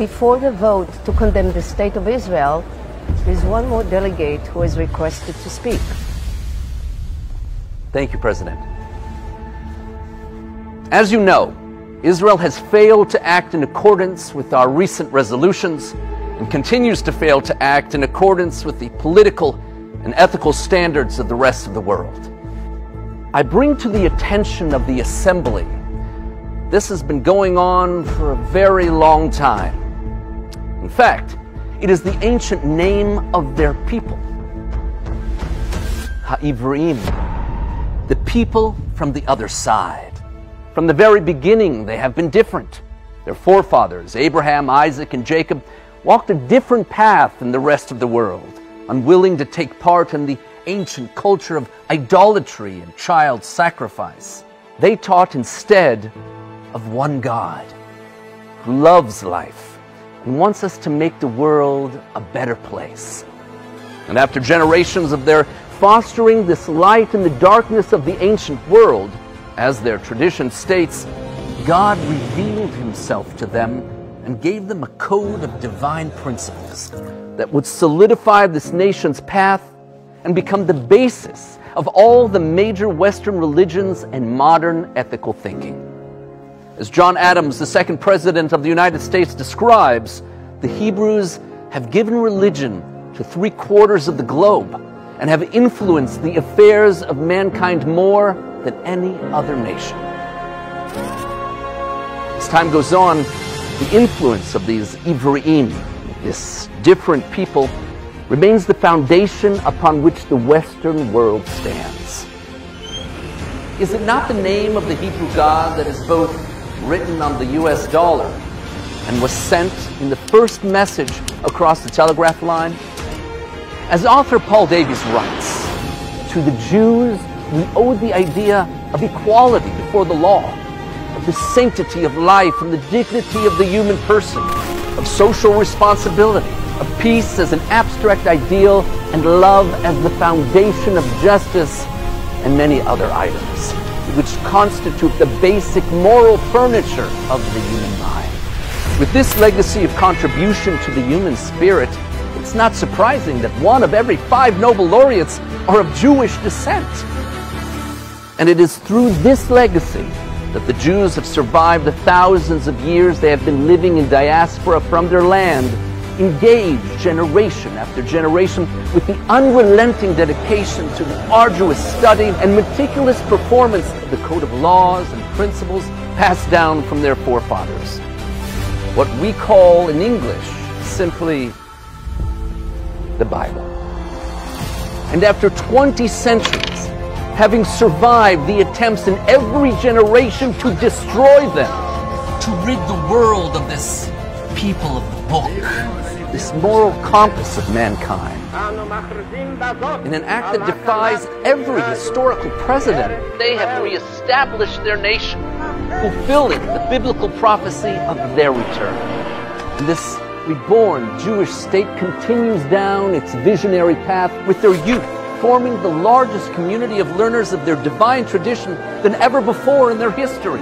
before the vote to condemn the state of Israel, there is one more delegate who has requested to speak. Thank you, President. As you know, Israel has failed to act in accordance with our recent resolutions and continues to fail to act in accordance with the political and ethical standards of the rest of the world. I bring to the attention of the Assembly, this has been going on for a very long time. In fact, it is the ancient name of their people, Ha'ivrim, the people from the other side. From the very beginning, they have been different. Their forefathers, Abraham, Isaac, and Jacob, walked a different path than the rest of the world, unwilling to take part in the ancient culture of idolatry and child sacrifice. They taught instead of one God who loves life and wants us to make the world a better place. And after generations of their fostering this light in the darkness of the ancient world, as their tradition states, God revealed himself to them and gave them a code of divine principles that would solidify this nation's path and become the basis of all the major Western religions and modern ethical thinking. As John Adams, the second President of the United States, describes, the Hebrews have given religion to 3/4 of the globe and have influenced the affairs of mankind more than any other nation. As time goes on, the influence of these Ivrim, this different people, remains the foundation upon which the Western world stands. Is it not the name of the Hebrew God that is both written on the US dollar and was sent in the first message across the telegraph line? As author Paul Davies writes, to the Jews we owe the idea of equality before the law, of the sanctity of life and the dignity of the human person, of social responsibility, of peace as an abstract ideal, and love as the foundation of justice, and many other items, which constitute the basic moral furniture of the human mind. With this legacy of contribution to the human spirit, it's not surprising that 1 of every 5 Nobel laureates are of Jewish descent. And it is through this legacy that the Jews have survived the thousands of years they have been living in diaspora from their land, engaged generation after generation with the unrelenting dedication to the arduous study and meticulous performance of the code of laws and principles passed down from their forefathers. What we call in English simply the Bible. And after 20 centuries, having survived the attempts in every generation to destroy them, to rid the world of this people of the book, this moral compass of mankind, in an act that defies every historical precedent, they have reestablished their nation, fulfilling the biblical prophecy of their return. And this reborn Jewish state continues down its visionary path with their youth, forming the largest community of learners of their divine tradition than ever before in their history,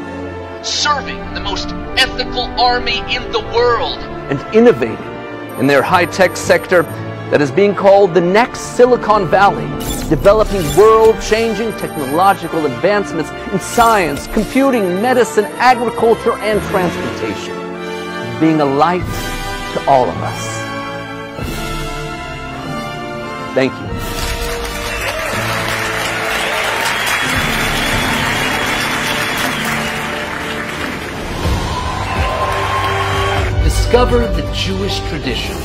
serving the most ethical army in the world, and innovating in their high-tech sector that is being called the next Silicon Valley, developing world-changing technological advancements in science, computing, medicine, agriculture, and transportation, being a light to all of us. Thank you. Discover the Jewish tradition